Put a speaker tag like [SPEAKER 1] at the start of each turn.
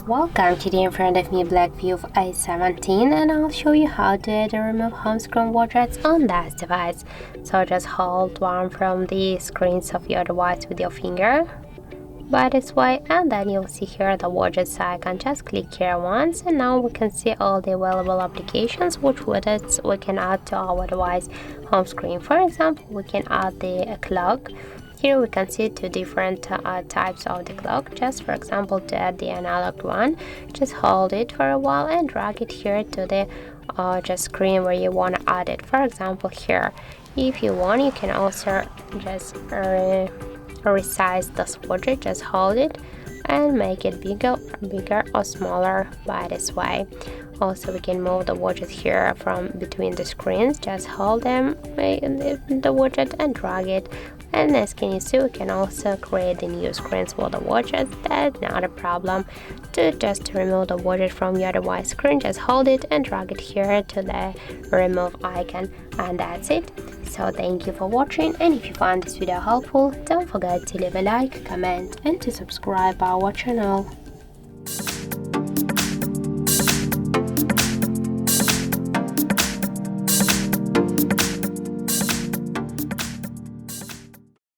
[SPEAKER 1] Welcome. Today in front of me BLACKVIEW A70, and I'll show you how to add and remove home screen widgets on that device. So just hold one from the screens of your device with your finger by this way, and then you'll see here the widgets icon. Just click here once, and now we can see all the available applications which widgets we can add to our device home screen. For example, we can add the clock. Here we can see two different types of the clock. Just for example, to add the analog one, just hold it for a while and drag it here to the just screen where you want to add it. For example, here, if you want, you can also just resize this widget. Just hold it and make it bigger or smaller by this way. Also, we can move the widget here from between the screens. Just hold them, the widget, and drag it. And as can you see, we can also create the new screens for the widgets. That's not a problem. To remove the widget from your device screen, just hold it and drag it here to the remove icon, and that's it. So thank you for watching, and if you found this video helpful, don't forget to leave a like, comment, and to subscribe our channel.